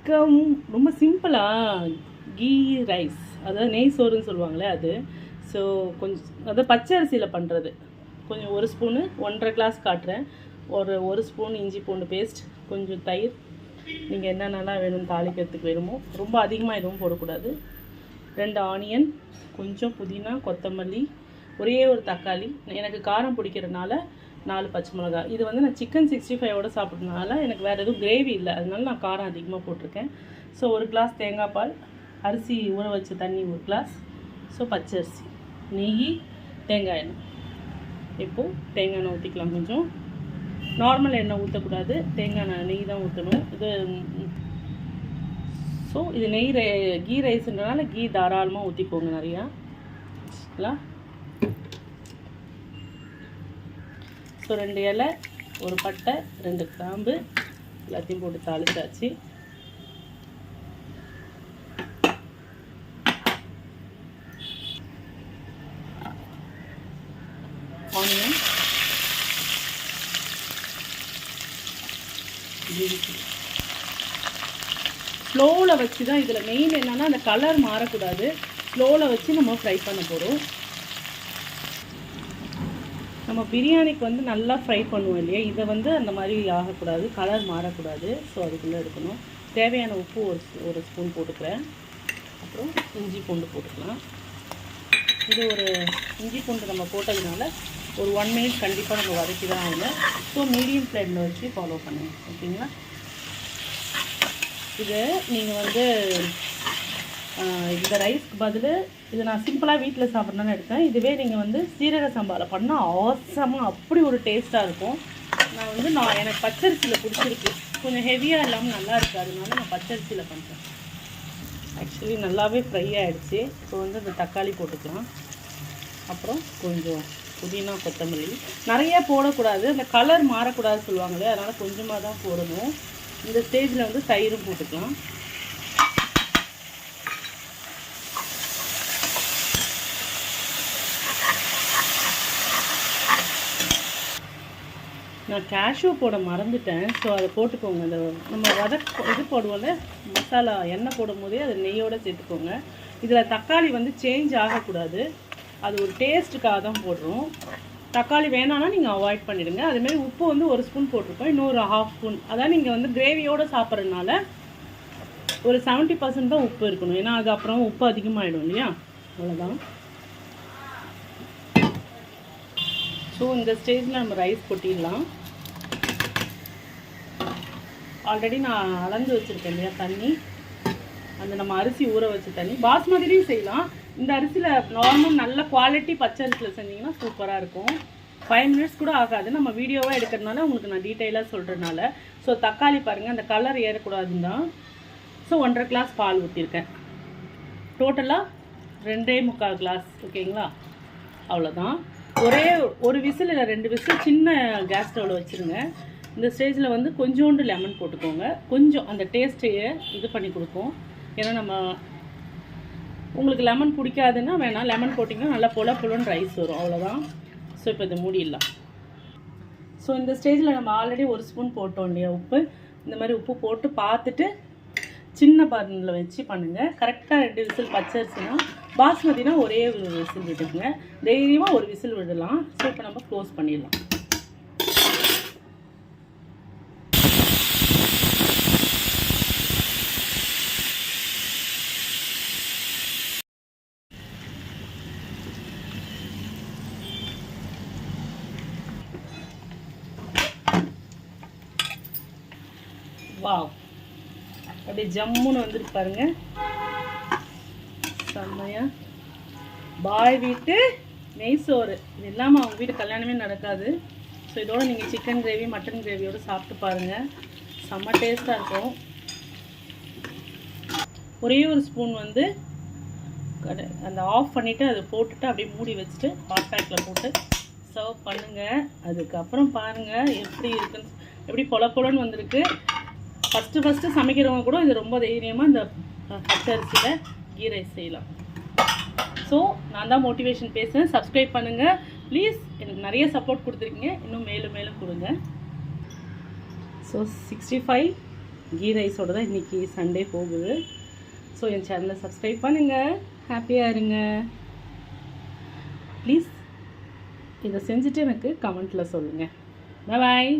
வணக்கம். ரொம்ப சிம்பிளாக கீ ரைஸ், அதாவது நெய் சோறுன்னு சொல்லுவாங்களே அது. ஸோ கொஞ்சம் அதாவது பச்சை அரிசியில் பண்ணுறது. கொஞ்சம் 1 ஸ்பூனு 1.5 கிளாஸ் காட்டுறேன். ஒரு ஸ்பூன் இஞ்சி பூண்டு பேஸ்ட், கொஞ்சம் தயிர், நீங்கள் என்னென்னலாம் வேணும் தாளிக்கிறதுக்கு வேணுமோ, ரொம்ப அதிகமாக எதுவும் போடக்கூடாது. 2 ஆனியன், கொஞ்சம் புதினா, கொத்தமல்லி, ஒரே ஒரு தக்காளி. எனக்கு காரம் பிடிக்கிறதுனால 4 பச்சை மிளகா. இது வந்து நான் சிக்கன் 65ஓட சாப்பிட்றதுனால எனக்கு வேறு எதுவும் கிரேவி இல்லை, அதனால நான் காரம் அதிகமாக போட்டிருக்கேன். ஸோ 1 கிளாஸ் தேங்காய் பால், அரிசி ஊற வச்ச தண்ணி 1 கிளாஸ், ஸோ பச்சை அரிசி, நெய், தேங்காய் எண்ணெய். இப்போது தேங்காய் எண்ணெய் ஊற்றிக்கலாம். கொஞ்சம் நார்மல் எண்ணெய் ஊற்றக்கூடாது, தேங்காய் நெய் தான் ஊற்றணும். இது கீ ரைஸ்ன்றனால கீ தாராளமாக ஊற்றிக்கோங்க நிறையா. ஸோ 2 இலை, 1 பட்டை, 2 கிராம்பு எல்லாத்தையும் போட்டு தாளிச்சாச்சு. ஆனியன், ஸ்லோவில் வச்சு தான், இதில் மெயின் என்னென்னா அந்த கலர் மாறக்கூடாது. ஸ்லோவில் வச்சு நம்ம ஃப்ரை பண்ண போகிறோம். நம்ம பிரியாணிக்கு வந்து நல்லா ஃப்ரை பண்ணுவோம் இல்லையா, இதை வந்து அந்த மாதிரி ஆகக்கூடாது, கலர் மாறக்கூடாது. ஸோ அதுக்குள்ளே எடுக்கணும். தேவையான உப்பு ஒரு ஸ்பூன் போட்டுக்கிறேன். அப்புறம் இஞ்சி பூண்டு போட்டுக்கலாம். இது ஒரு இஞ்சி பூண்டு நம்ம போட்டதுனால ஒரு 1 மினிட் கண்டிப்பாக நம்ம வதக்கி தான் ஆகணும். ஸோ மீடியம் ஃப்ளேமில் வச்சு ஃபாலோ பண்ணுங்கள், ஓகேங்களா. இது நீங்கள் வந்து இந்த ரைஸ்க்கு பதில் இது நான் சிம்பிளாக வீட்டில் சாப்பிட்ணுன்னு எடுத்தேன். இதுவே நீங்கள் வந்து சீரக சம்பாவில் பண்ணால் ஆசமாக அப்படி ஒரு டேஸ்ட்டாக இருக்கும். எனக்கு பச்சரிசியில் பிடிச்சிருக்கு, கொஞ்சம் ஹெவியாக இல்லாமல் நல்லா இருக்குது, அதனால நான் பச்சரிசியில் பண்ணுறேன். ஆக்சுவலி நல்லாவே ஃப்ரை ஆகிடுச்சு. இப்போ வந்து இந்த தக்காளி போட்டுக்கலாம். அப்புறம் கொஞ்சம் புதினா, கொத்தமல்லி. நிறையா போடக்கூடாது, அந்த கலர் மாறக்கூடாதுன்னு சொல்லுவாங்களே, அதனால் கொஞ்சமாக தான் போடணும். இந்த ஸ்டேஜில் வந்து தயிரும் போட்டுக்கலாம். நான் கேஷ்யூ போட மறந்துட்டேன், ஸோ அதை போட்டுக்கோங்க. அந்த நம்ம இது போடுவோம்ல மசாலா, எண்ணெய் போடும் போதே அது நெய்யோடு சேர்த்துக்கோங்க. இதில் தக்காளி வந்து சேஞ்ச் ஆகக்கூடாது, அது ஒரு டேஸ்ட்டுக்காக தான் போடுறோம். தக்காளி வேணான்னா நீங்கள் அவாய்ட் பண்ணிவிடுங்க. அதுமாரி உப்பு வந்து 1 ஸ்பூன் போட்டிருக்கோம், இன்னொரு 1/2 ஸ்பூன். அதான் நீங்கள் வந்து கிரேவியோடு சாப்பிட்றதுனால ஒரு 70% தான் உப்பு இருக்கணும், ஏன்னா அது அப்புறம் உப்பு அதிகமாகிடும் இல்லையா, அவ்வளோதான். ஸோ இந்த ஸ்டேஜில் நம்ம ரைஸ் கொட்டிடலாம். ஆல்ரெடி நான் அளந்து வச்சுருக்கேன் இல்லையா தண்ணி, அந்த நம்ம அரிசி ஊற வச்ச தண்ணி. பாஸ்மதிலையும் செய்யலாம். இந்த அரிசியில் நார்மல் நல்ல குவாலிட்டி பச்சை அரிசியில் செஞ்சிங்கன்னா சூப்பராக இருக்கும். 5 மினிட்ஸ் கூட ஆகாது, நம்ம வீடியோவாக எடுக்கிறதுனால உங்களுக்கு நான் டீட்டெயிலாக சொல்கிறதுனால. ஸோ தக்காளி பாருங்கள், அந்த கலர் ஏறக்கூடாதுன்னு தான். ஸோ 1.5 கிளாஸ் பால் ஊற்றிருக்கேன். டோட்டலாக 2.25 கிளாஸ், ஓகேங்களா. அவ்வளோதான். ஒரே ஒரு விசில் இல்லை 2 விசில் சின்ன கேஸ் ஸ்டவ்வில் வச்சுருங்க. இந்த ஸ்டேஜில் வந்து கொஞ்சோண்டு லெமன் போட்டுக்கோங்க. கொஞ்சம் அந்த டேஸ்ட்டையே இது பண்ணி கொடுக்கும். ஏன்னா உங்களுக்கு லெமன் பிடிக்காதுன்னா வேணாம், லெமன் போட்டிங்கன்னா நல்லா பொலன்னு ரைஸ் வரும், அவ்வளோதான். ஸோ இப்போ இதை மூடிடலாம். ஸோ இந்த ஸ்டேஜில் நம்ம ஆல்ரெடி 1 ஸ்பூன் போட்டோம் இல்லையா உப்பு. இந்த மாதிரி உப்பு போட்டு பார்த்துட்டு சின்ன பர்னில் வச்சு பண்ணுங்கள். கரெக்டாக 2 விசில். பச்சரிசினா, பாஸ்மதினா ஒரே ஒரு விசில் விட்டுக்குங்க. தைரியமாக 1 விசில் விடலாம். ஸோ இப்போ நம்ம க்ளோஸ் பண்ணிடலாம். வாவ், அப்படியே ஜம்முன்னு வந்துருக்கு பாருங்கள், செம்மையா. பாய் வீட்டு நெய் சோறு, இது இல்லாமல் அவங்க வீட்டு கல்யாணமே நடக்காது. ஸோ இதோட நீங்கள் சிக்கன் கிரேவி, மட்டன் கிரேவியோடு சாப்பிட்டு பாருங்கள், செம்ம டேஸ்ட்டாக இருக்கும். ஒரே ஒரு ஸ்பூன் வந்து அந்த ஆஃப் பண்ணிவிட்டு அதை போட்டுட்டு அப்படியே மூடி வச்சுட்டு ஹாட் பேக்கில் போட்டு சர்வ் பண்ணுங்கள். அதுக்கப்புறம் பாருங்கள் எப்படி இருக்குன்னு, எப்படி பொலன்னு வந்திருக்கு. ஃபஸ்ட்டு சமைக்கிறவங்க கூட இது ரொம்ப தைரியமாக இந்த பச்சரிசியில் கீ ரைஸ் செய்யலாம். ஸோ நான் தான் மோட்டிவேஷன் பேசுகிறேன். சப்ஸ்கிரைப் பண்ணுங்கள் ப்ளீஸ். எனக்கு நிறைய சப்போர்ட் கொடுத்துருக்கீங்க, இன்னும் மேலும் கொடுங்க. ஸோ 65 கீ ரைஸோடு தான் இன்றைக்கி சண்டே போகுது. ஸோ என் சேனலை சப்ஸ்கிரைப் பண்ணுங்கள், ஹாப்பியாக இருங்க. ப்ளீஸ் இதை செஞ்சுட்டு எனக்கு கமெண்ட்டில் சொல்லுங்கள். பாய்.